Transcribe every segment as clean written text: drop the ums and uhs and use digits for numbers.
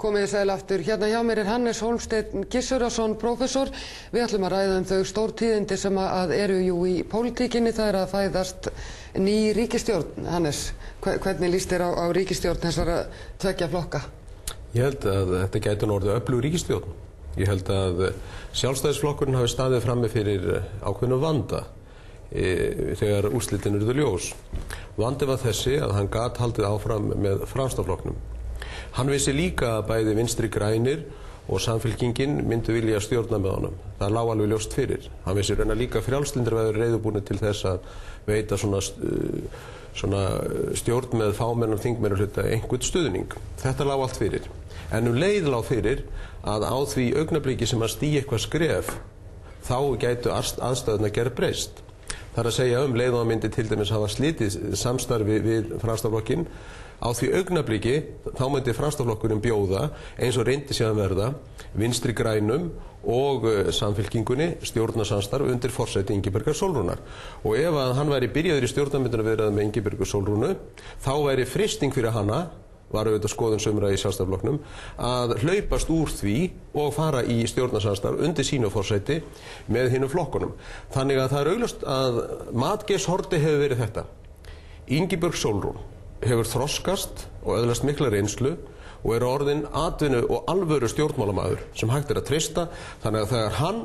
Komið þið sæl aftur. Hérna hjá mér Hannes Hólmsteinn Gissurason, prófessor. Við ætlum að ræða þau stórtíðindi sem að eru í pólitíkinni. Það að fæðast ný ríkisstjórn. Hannes, hvernig líst þér á ríkisstjórn þessara tveggja flokka? Ég held að þetta gæti orðið öflug ríkisstjórn. Ég held að Sjálfstæðisflokkurinn hafi staðið frammi fyrir ákveðnu vanda þegar úrslitin urðu ljós. Vandi var þessi að hann gat haldið áfram með Framsóknarflokknum. Hann vissi líka að bæði Vinstri grænir og Samfylkingin myndu vilja stjórna með honum. Það lá alveg ljóst fyrir. Hann vissi reyna líka frjálslyndir væru reiðubúnir til þess að veita svona stjórn með fámennan þingmeirihluta einhvern stuðning. Þetta lá allt fyrir. En leið lá fyrir að á því augnabliki sem að stígi eitthvað skref, þá gætu aðstæðuna gerð breyst. Það að segja leið og að myndi til dæmis hafa slitið samstarfi við Framsóknarflokkinn. Á því augnabliki þá myndi Framsóknarflokkurinn bjóða, eins og reyndi síðan verða, Vinstri grænum og Samfylkingunni stjórnarsamstarf undir forsæti Ingibjargar Sólrúnar. Og ef að hann væri byrjaður í stjórnarmyndunarviðræðum með Ingibjörgu Sólrúnu, þá væri freisting fyrir hana, var auðvitað skoðun sumra í Sjálfstæðisflokknum, að hlaupast úr því og fara í stjórnarsamstarf undir sínu forsæti með hinum flokkunum. Þannig að það augljóst að mat Geirs Haarde hefur verið þetta. Ingibjörg Sólrún hefur þroskast og öðlast mikla reynslu og orðinn atvinnu og alvöru stjórnmálamaður sem hægt að treysta. Þannig að þegar hann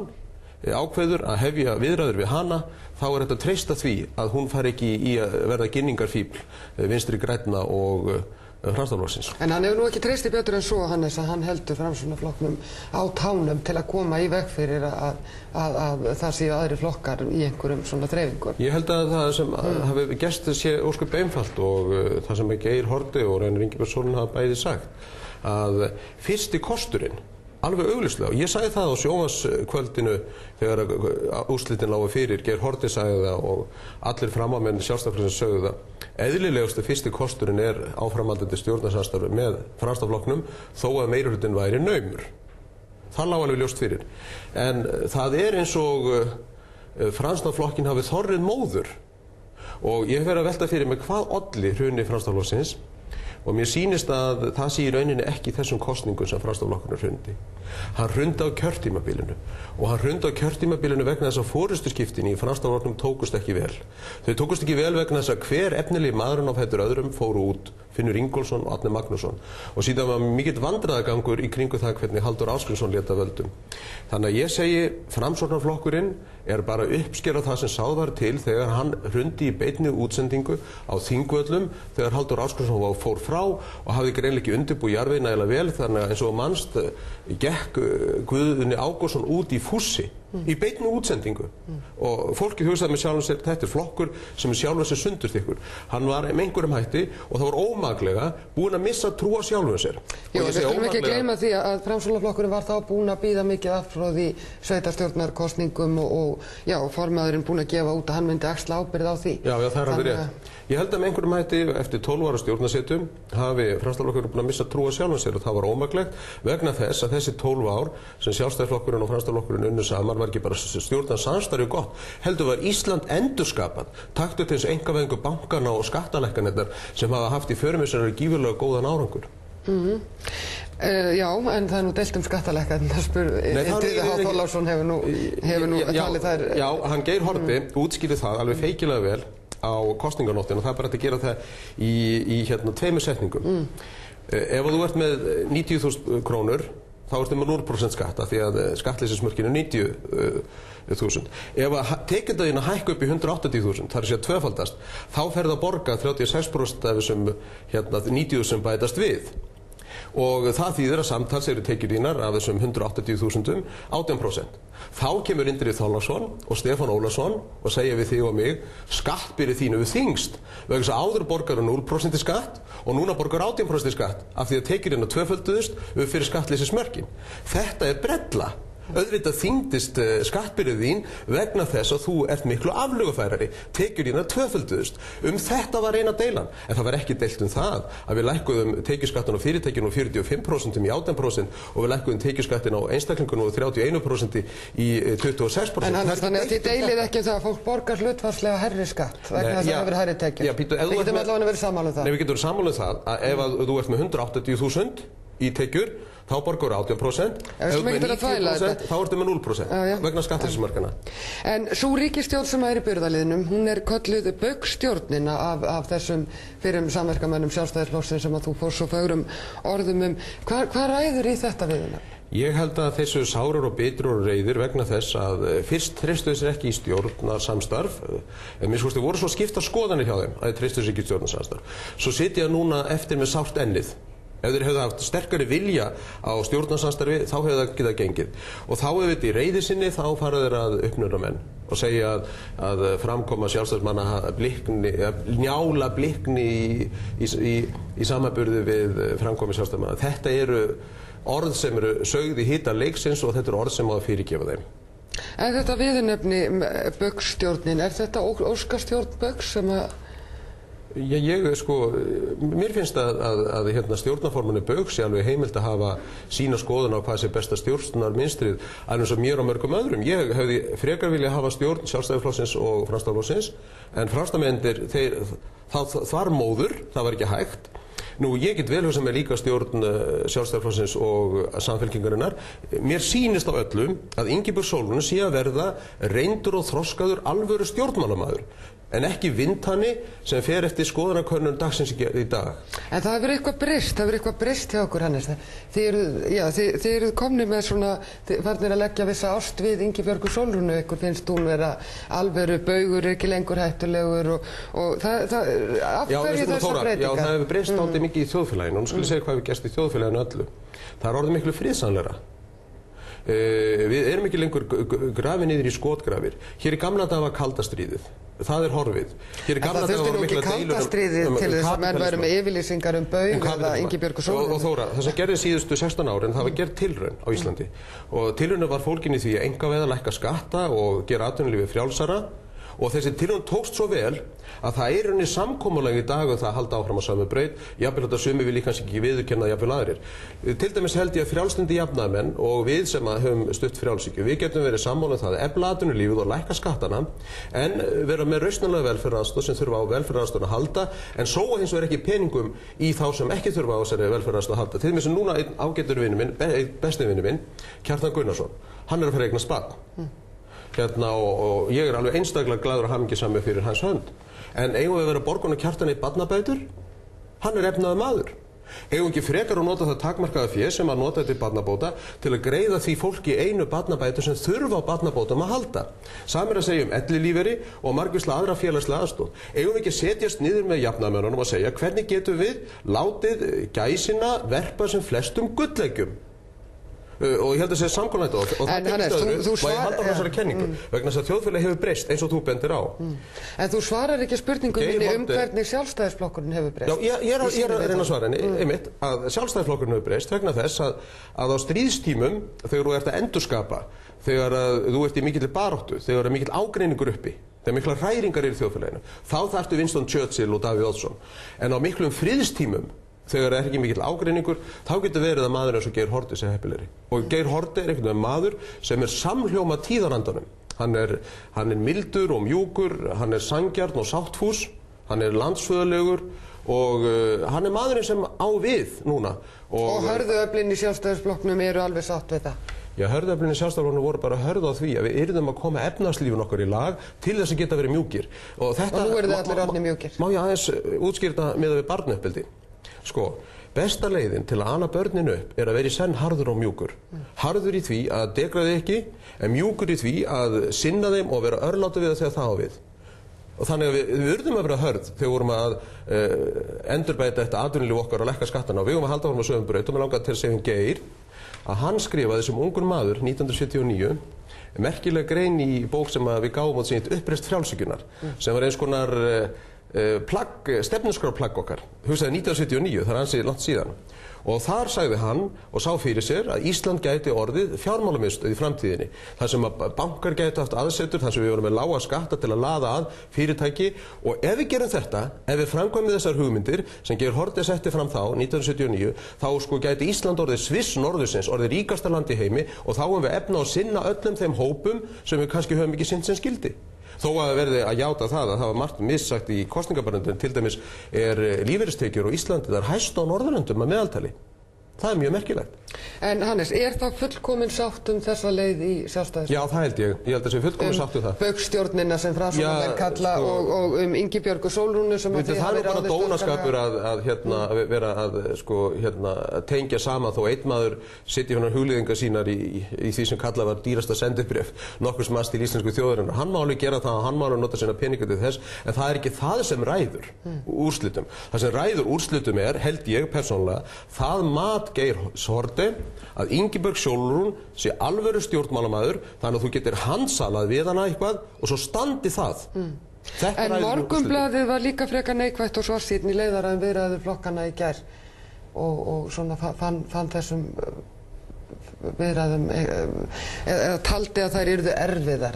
ákveður að hefja viðræður við hana, þá þetta að treysta því að hún fari ekki í að verða ginningarfíbl Vinstri grænna og Framsóknarflokksins. En hann hefur nú ekki treysti betur en svo, Hannes, að hann heldur Framsóknarflokknum á tánum til að koma í veg fyrir að það séu aðri flokkar í einhverjum svona dreifingum. Ég held að það sem hafi gerst sé ósköp einfalt og það sem Geir Haarde og Reynir Ingibjörg Sólrún hafa bæði sagt, að fyrsti kosturinn, alveg augljóslega, og ég sagði það á sjónvarpskvöldinu þegar úrslitin lágu fyrir, Geir Haarde sagði það og allir framámenn Sjálfstæðisflokksins sögðu það. Eðlilegustu fyrsti kosturinn áframhaldandi stjórnarsamstarf með Framsóknarflokknum, þó að meirihlutinn væri naumur. Það lá alveg ljóst fyrir. En það eins og Framsóknarflokkinn hafi þorrið móður. Og ég hef verið að velta fyrir mig hvað olli hruni Framsóknarflokksins. Og mér sýnist að það sé í rauninni ekki þessum kosningum sem Framsóknarflokkurinn hrundi. Hann hrundi á kjörtímabilinu og hann hrundi á kjörtímabilinu vegna þess að forystuskiptin í Framsóknarflokknum tókust ekki vel. Þau tókust ekki vel vegna þess að hver efnilegi maðurinn á fætur öðrum fóru út, Finnur Ingólfsson og Árni Magnússon. Og síðan var mikill vandræðagangur í kringu það hvernig Halldór Ásgrímsson lét af völdum. Þannig að ég segi Framsóknarflokkurinn bara uppsker á það sem sáð var til þegar hann hrundi í beinni útsendingu á Þingvöllum þegar Halldór Ásgrímsson fór frá og hafði greinlega ekki undirbúið jarðveginn nægilega vel, þannig að eins og manst gekk Guðni Ágústsson út í fússi í beinni útsendingu og fólkið hugsaði með sjálfum sér, þetta flokkur sem sjálfum sér sundurþykkur. Hann var með einhverjum hætti og það var ómaklega búinn að missa trú á sjálfum sér. Já, við skulum ekki gleyma því að Framsóknarflokkurinn var þá búinn að bíða mikið aftur í sveitarstjórnarkosningum og formaðurinn búinn að gefa út að hann myndi axla ábyrgð á því. Já, það alveg rétt. Ég held að með einhverjum hætti eftir 12 ára stjórnarsetum hafi Framsóknarflokkurinn búinn að missa trú á sjálfum sér og það var ómaklegt vegna þess að þessi 12 ár sem Sjálfstæðisflokkurinn og Framsóknarflokkurinn unnu saman var ekki bara stjórnarsamstarfið gott, heldur var Ísland endurskapað, taktu til þess einkavæðingu bankana og skattalækkanirnar sem hafa haft í för með sér gífurlega góðan árangur. Já, en það nú deilt skattalækkanirnar, Indriði H. Þorláksson hefur nú talið þær. Já, hann Geir Haarde útskýrði það alveg feikilega vel á kosninganóttina og það er bara hægt að gera það í tveimur setningum. Ef þú ert með 90.000 krónur, þá ertu með 0% skatta því að skattleysismörkin 90.000. Ef að tekjurnar hækka upp í 180.000, það að tvöfaldast, þá ferðu að borga 36% af þessum 90.000 sem bætast við. Og það þýðir að samtals eru tekjurnar af þessum 180.000 18%. Þá kemur Indriði Þorláksson og Stefán Ólafsson og segja við þig og mig, skattbyrði þínu við þyngst vegna þess að áður borgar 0% skatt og núna borgar 18% skatt af því að tekjurnar tvöfölduðust upp fyrir skattleysismörkin. Þetta er brella. Auðvitað þyngdist skattbyrðið þín vegna þess að þú ert miklu aflögufærari, tekjur þínar tvöfölduðust. Þetta var eina deilan, en það var ekki deilt það að við lækkuðum tekjuskattin á fyrirtækjunum 45% í 18% og við lækkuðum tekjuskattin á einstaklingunum 31% í 26%. En þannig að þið deilið ekki það að fólk borgar hlutfallslega hærri skatt vegna þess að það hefur hærri tekjur. Við getum allavega verið sammála það. Nei, við getum verið sammála það að ef þú ert með 180.000 í tekjur, þá borgar 18%, ef þú með 90% þá ertu með 0% vegna skattleysismarkanna. En sú ríkisstjórn sem er í burðarliðnum, hún er kölluð Baugsstjórnin af þessum fyrrum samverkamönnum Sjálfstæðisflokksins sem að þú fór svo fögrum orðum Hvað ræður í þetta við hennar? Ég held að þessu sárar og bitur og reiðir vegna þess að fyrst treystu þessir ekki í stjórnarsamstarf, en mér skoðast voru svo skipta skoðanir hjá þeim að þeir treystu þessir ekki í stjórnarsamstarf. Svo sitja núna eftir með sárt ennið. Ef þeir hefðu haft sterkari vilja á stjórnarsamstarfi, þá hefðu það getað gengið. Og þá ef þetta í reiði sinni, þá fara þeir að uppnura menn og segja að framkoma sjálfstæðismanna njála blikni í samanburði við framkomi sjálfstæðismanna. Þetta eru orð sem eru sögð í hita leiksins og þetta eru orð sem á að fyrirgefa þeim. En þetta viðurnefni Baugsstjórnin, er þetta óskastjórn Baugs sem að Já, mér finnst að stjórnarformanni Baugs sé alveg heimilt að hafa sína skoðun á hvað sé besta stjórnarmynstrið, alveg svo mér og mörgum öðrum. Ég hefði frekar vilja hafa stjórn Sjálfstæðisflokksins og Framsóknarflokksins, en Framsóknarmennirnir, það var móður, það var ekki hægt. Nú, ég get vel hugsað mér líka stjórn Sjálfstæðisflokksins og Samfylkingarinnar. Mér sýnist á öllum að Ingibjörg Sólrún sé að verða reyndur og þroskaður alvöru stjórnmálamaður, en ekki vindhanni sem fer eftir skoðanakönnun dagsins í dag. En það hefur eitthvað breyst hjá okkur, Hannes. Þið eruð komnir með svona, farnir að leggja vissa ást við Ingibjörgu Sólrúnu, ykkur finnst hún vera alvöru Baugur, ekki lengur hættulegur og af hverju þessar breytingar? Já, það hefur breyst dálítið mikið í þjóðfélaginu, og nú skulle segja hvað hefur gerst í þjóðfélaginu öllu. Það er orðið miklu friðsamlegra. Við erum ekki lengur grafið niður í skotgrafir. Hér í gamla daga var kalda stríðið. Það er horfið. En það þurfti nú ekki kalda stríðið til þess að menn væru með yfirlýsingar Baug eða Ingibjörgu Sólrúnu. Og Þóra, það sem gerði síðustu 16 árin, það var gerð tilraun á Íslandi. Og tilraun var fólkin í því að einkavæða, lækka skatta og gera atvinnulífið frjálsara. Og þessi tilraun tókst svo vel að það er unni samkomulag í dag það að halda áfram á sömu braut, jafnvel þetta sumi vil ég kannski ekki viðurkenna jafnvel aðrir. Til dæmis held ég að frjálslyndi jafnaðarmenn og við sem höfum stutt frjálshyggju, við getum verið sammála það að efla atvinnulífið og lækka skattana, en vera með rausnarlega velferðaraðstoð sem þurfa á velferðaraðstoðina að halda, en sóa hins vegar ekki peningum í þá sem ekki þurfa á þessari velferðaraðstoð að halda. Til dæmis núna einn ágætur vinur minn, besti vinur minn, Kjartan Gunnarsson, hann er að fara að eignast barn. Og ég er alveg einstaklega glaður og hamingjusamur fyrir hans hönd. En eigum við að vera borgun og Kjartan í barnabætur? Hann er efnaður maður. Eigum ekki frekar að nota það takmarkaða fé sem að nota til barnabóta til að greiða því fólki einu barnabætur sem þurfa á barnabótum að halda. Samir að segja ellilífeyri og margvíslega aðra félagslega aðstoð. Eigum við ekki að setjast niður með jafnaðarmönnunum og segja hvernig getum við látið gæsina verpa sem flestum gulleggjum? Og ég held að segja samkomulag og það Hannes, þú og ég halda á þessari kenningu vegna þess að þjóðfélagi hefur breyst eins og þú bendir á. En þú svarar ekki spurningunni hvernig Sjálfstæðisflokkurinn hefur breyst. Já, ég er að reyna að svara henni, einmitt, að Sjálfstæðisflokkurinn hefur breyst vegna þess að á stríðstímum, þegar þú ert að endurskapa, þegar þú ert í mikilli baráttu, þegar er mikill ágreiningur uppi, þegar mikla hræringar eru í þjóðfélaginu, þá þarftu Winston Churchill og Davíð Oddsson. En á miklum friðstímum, þegar er ekki mikill ágreiningur, þá getur verið að maður eins og Geir Haarde sé heppilegri. Og Geir Haarde er einhvern veginn maður sem er samhljóma tíðarandanum. Hann er mildur og mjúkur, hann er sanngjarn og sáttfús, hann er landsföðulegur og hann er maðurinn sem á við núna. Og hörðuöflin í Sjálfstæðisflokknum eru alveg sátt við það? Já, hörðuöflin í Sjálfstæðisflokknum voru bara hörð á því að við yrðum að koma efnahagslífinu okkar í lag til þess að geta verið mjúkir. Og nú eru þið allir orðnir mjúkir. Má ég aðeins útskýra miðað við barnauppeldi? Besta leiðin til að ana börnin upp er að vera í senn harður og mjúkur. Harður í því að degraði ekki, en mjúkur í því að sinna þeim og vera örláta við það þegar það á við. Og þannig að við urðum að vera hörð þegar við vorum að endurbæta þetta atvinnulíf okkar og lækka skattana og við vorum að halda áfram á sömu braut og mér langaði til að segja Geir að hann skrifaði sem ungur maður 1979 merkilega grein í bók sem við gáum út sem uppreist frjálshyggjunnar sem var eins konar stefnuskrárplagg okkar, hugsaði 1979, það er ansi langt síðan. Og þar sagði hann og sá fyrir sér að Ísland gæti orðið fjármálamiðstöð í framtíðinni. Þar sem að bankar gæti haft aðsetur, þar sem við vorum með lága skatta til að laða að fyrirtæki. Og ef við gerum þetta, ef við framkvæmum þessar hugmyndir sem Geir Haarde setti fram þá, 1979, þá gæti Ísland orðið Sviss norðursins, orðið ríkasta land í heimi og þá höfum við efna að sinna öllum þeim hópum sem við kannski höfum ekki sinnt sem skildi. Þó að verði að játa það að það var margt missagt í kosningabarnendun, til dæmis er lífeyristekjur á Íslandi, það er hæst á Norðurlöndum að meðaltali. Það mjög merkilegt. En Hannes, það fullkomin sátt þessa leið í Sjálfstæðisflokknum? Já, það held ég. Ég held að það sé fullkomin sátt það. Baugsstjórnina sem Framsóknarmenn kalla og Ingibjörgu Sólrúnu sem að þið hafi ráðist. Það bara dónaskapur að vera að tengja saman þó einn maður sitji hérna huglýðingar sínar í því sem kallað var dýrasta sendibréf nokkurs manns til íslensku þjóðarinnar. Hann má alveg gera það og hann má alveg nota sína peninga til þess, en það ekki það sem ræður úrslitum. Það sem ræður úrslitum held ég persónulega, það mat Geir Haarde að Ingibjörg Sólrún sé alvöru stjórnmálamaður, þannig að þú getur handsalað við hana eitthvað og svo standi það. En Morgunblaðið var líka frekar neikvætt og svartsýnn í leiðara viðræður flokkana í gær og svona fann þessum viðræðum eða taldi að þær yrðu erfiðar.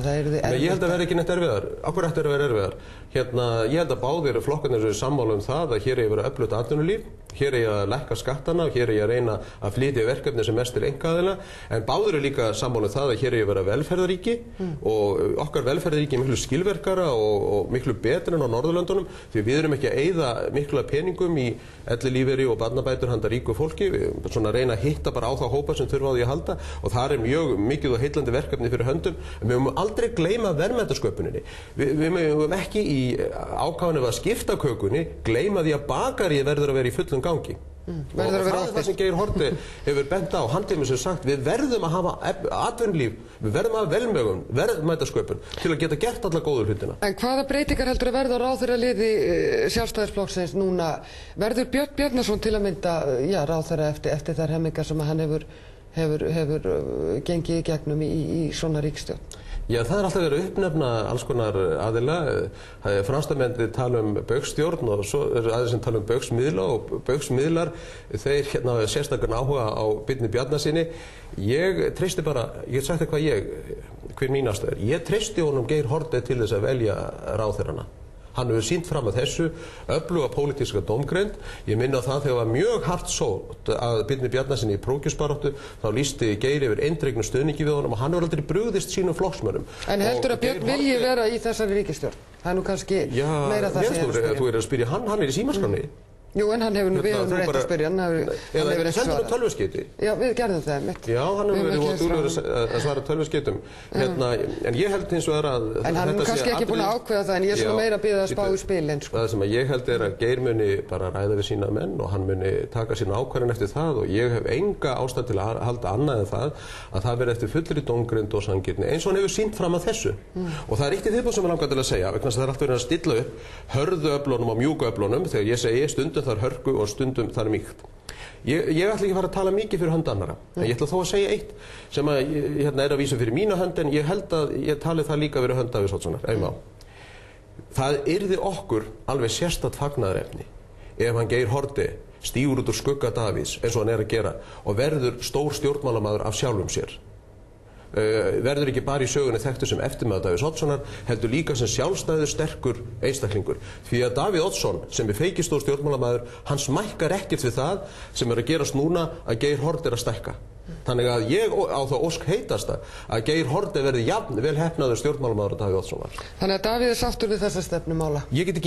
Ég held að það er ekki neitt erfiðar. Akkur ætti að vera erfiðar? Ég held að báðir flokkarnir eru sammála það að hér eigi að vera öflugt atvinnulíf, hér eigi að lækka skattana, hér eigi að reyna að flytja verkefni sem mest til einkaaðila, en báðir eru líka sammála það að hér eigi að vera velferðaríki og okkar velferðaríki er miklu skilverkara og miklu betur en á Norðurlöndunum því við erum ekki að eyða miklu peningum í ellilífeyri og barnabætur handa ríku fólki, við svona reyna að hitta bara á þá hópa sem þurfa á því að halda og það er mjög mikið og heillandi verkefni fyrir höndum, en við höfum aldrei gleyma verðmætasköpuninni. Við höfum ekki í ákvæðinu að skipta kökunni gleyma því að bakarið verður að vera í fullum gangi. Og það er það sem Geir Haarde hefur bent á, hann hefur sér sagt við verðum að hafa atvinnulíf, við verðum að hafa velmegun, verðmætasköpun til að geta gert alla góðu hlutina. En hvaða breytingar heldur að verða á ráðherraliði Sjálfstæðisflokksins núna? Verður Björn Bjarnason til að mynda ráðherra eftir þær hemmingar sem hann hefur gengið í gegnum í svona ríkisstjórn? Já, það er alltaf verið að uppnefna alls konar aðila. Franskmenn tala baugsstjórn og svo eru aðeins sem tala baugsmiðla og baugsmiðlar, þeir sérstakarn áhuga á Birni Bjarnasyni. Ég treysti bara, ég get sagt hver mín afstaða er. Ég treysti honum Geir Haarde til þess að velja ráðherrana. Hann hefur sýnt fram að þessu öfluga pólitíska dómgreind. Ég minni á það þegar var mjög hart sótt að Birni Bjarnasyni í prófkjörsbaráttu, þá lýsti Geir yfir eindregnu stuðningi við honum og hann hefur aldrei brugðist sínum flokksmönnum. En heldur að Björn vilji vera í þessari ríkisstjórn? Það er nú kannski meira það sem ég er að spyrja. Þú er að spyrja hann er í símaskránni. Jú, en hann hefur við höfum rétt að spyrja hann. Eða sendur hann tölvuskeyti? Já, við gerðum það mitt. Já, hann hefur verið að svara tölvuskeytum. En ég held hins vegar að en hann er kannski ekki búin að ákveða það, en ég er svona meira að bíða að spá í spilin. Það sem ég held að Geir muni bara ræða við sína menn og hann muni taka sína ákvörðun eftir það og ég hef enga ástæðu til að halda annað en það að það verði eftir fullri dómgreind og sanngirni eins og hann hefur sýnt fram að þessu. Og það er eitt í viðbót sem ég langar til að segja, vegna þess að það er alltaf verið að stilla upp hörðu öflunum og mjúku öflunum þegar ég segi stundum þar hörku og stundum þar mýkt. Ég ætla ekki að fara að tala mikið fyrir hönd annara, en ég ætla þó að segja eitt sem að er að vísa fyrir mína hönd en ég held að ég tali það líka fyrir hönd Davíðs Oddssonar, ef má. Það yrði okkur alveg sérstakt fagnaðarefni ef hann Geir Haarde stígur út úr skugga Davíðs eins og hann er að gera og verður stór stjórnmálamaður af sjálfum sér. Verður ekki bara í sögunni þekktur sem eftirmaður Davíðs Oddssonar, heldur líka sem sjálfstæður sterkur einstaklingur. Því að Davíð Oddsson, sem er feikistór stjórnmálamaður, hann smækkar ekkert við það sem er að gerast núna að Geir Haarde er að stækka. Þannig að ég á það ósk heitasta að Geir Haarde verði jafn vel heppnaður stjórnmálamaður að Davíð Oddsson var. Þannig að Davíð er sáttur við þessa stefnumála? Ég get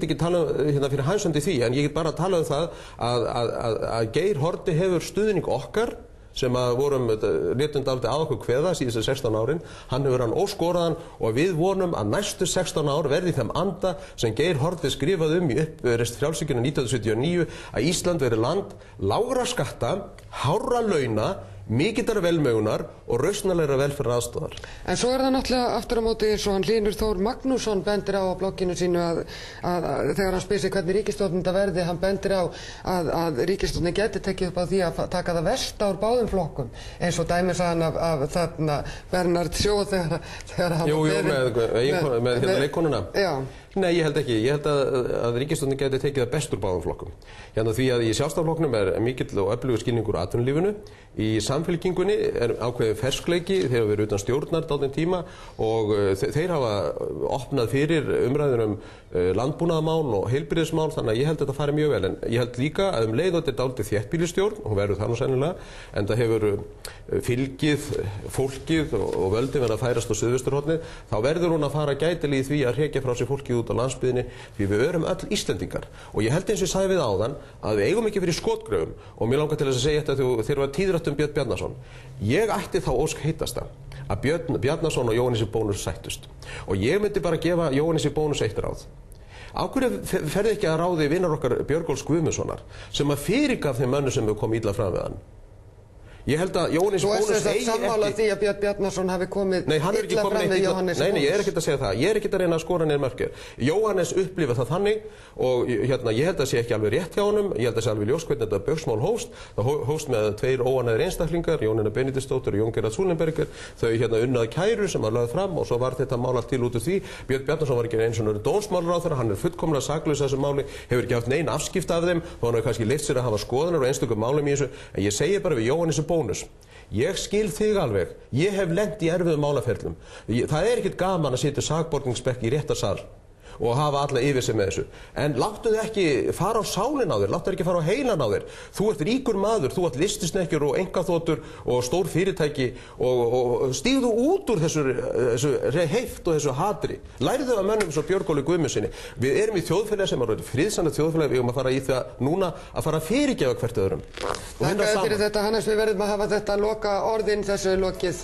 ekki talað fyrir hænsandi því, en ég get bara talað það að Geir Haarde hefur stuðning okkar sem að vorum létum dálítið að okkur kveða síðustu 16 árin, hann hefur hann óskoraðan og við vonum að næstu 16 ár verði þeim anda sem Geir Haarde skrifaði í uppreist frjálshyggjunnar 1979 að Ísland veri land lágra skatta, hárra launa, mikillar velmegunar og rausnalegra velferðar aðstoðar. En svo það náttúrulega aftur á móti eins og hann Hlynur Þór Magnússon bendir á blogginu sínu að þegar hann spyr sig hvernig ríkisstjórnin þetta verði, hann bendir á að ríkisstjórnin geti tekið upp á því að taka það versta úr báðum flokkum eins og dæmis að hann af þarna Bernhard Shaw þegar hann með leikkonuna. Já. Nei, ég held ekki. Ég held að ríkisstjórnin geti tekið það best úr báðum flokkum. Því að í Sjálfstæðisflokknum er mikill og öflugur skilningur á atvinnulífinu. Í Samfylkingunni er ákveðin ferskleiki, þeir hafa verið utan stjórnar dálítinn tíma og þeir hafa opnað fyrir umræður landbúnaðarmál og heilbrigðismál, þannig að ég held að þetta fari mjög vel. En ég held líka að leið þetta er dálítið þéttbýlisstjórn, hún verður það nú sennilega, en það hefur fylgið, fólkið og völdin verið að færast á suðvesturhornið, þá verður hún að fara gætilega í því að hrekja frá sér fólkið út á landsbyggðinni því við erum öll Íslendingar og ég held eins og ég sagði við áðan að við eigum ekki fyrir skotgröfum og mér langar til þess að segja þetta þegar var tíðrætt Björn Bjarnason. Ég ætti þá ósk heitasta að Björn Bjarnason og Jóhannesi Bónus sættust og ég myndi bara gefa Jóhannesi Bónus eitt ráð. Á hverju ferði ekki að ráði vinnar okkar Björgólfs Guðmundssonar sem að fyrirgaf þeim mönnum sem við komum illa fram við hann? Ég held að Jóhannes Bónus eigi ekki... sammála því að Björn Bjarnason hafi komið illa fram við Jóhannes Bónus. Nei, ég er ekkert að segja það. Ég er ekkert að reyna að skora niður mörk. Jóhannes upplifað það þannig og ég held að það sé ekki alveg rétt hjá honum. Ég held að sé alveg ljós hvernig þetta bauksmál hófst. Það hófst með 2 óánægðir einstaklingar, Jónína Benediktsdóttir og Jón Gerard Súlenberger. Þau unnað kæru sem var lögð fram og svo var þetta mál allt til út úr því. Björn Bjarnason var ekki eins og dómsmálaráðherra, hann fullkomlega saklaus þessu máli, hefur ekki haft nein afskipti af þeim, þó hann hefur kannski leyft sér að hafa skoðanir og einstökum málum í þessu. En ég segi bara við Jóhannesi Bónus, ég skil þig alveg, ég hef lent í erfiðum málaferlum. Það er ekkert gaman að sitja sakborningsbekk í réttarsal og hafa alla yfir sig með þessu. En láttu þið ekki fara á sálinn á þér, láttu þið ekki fara á heilan á þér. Þú ert ríkur maður, þú ert listisnekkjur og einkaþotur og stór fyrirtæki og stígðu út úr þessu heift og þessu hatri. Lærðu af mönnum svo Björgóli Guðmundsssyni. Við erum í þjóðfélagi sem er friðsamlegt þjóðfélagi, við eigum að fara í það núna að fara að fyrirgefa hvert öðrum. Takk fyrir þetta, Hannes, við verðum að hafa þetta loka orðin þessu lokið.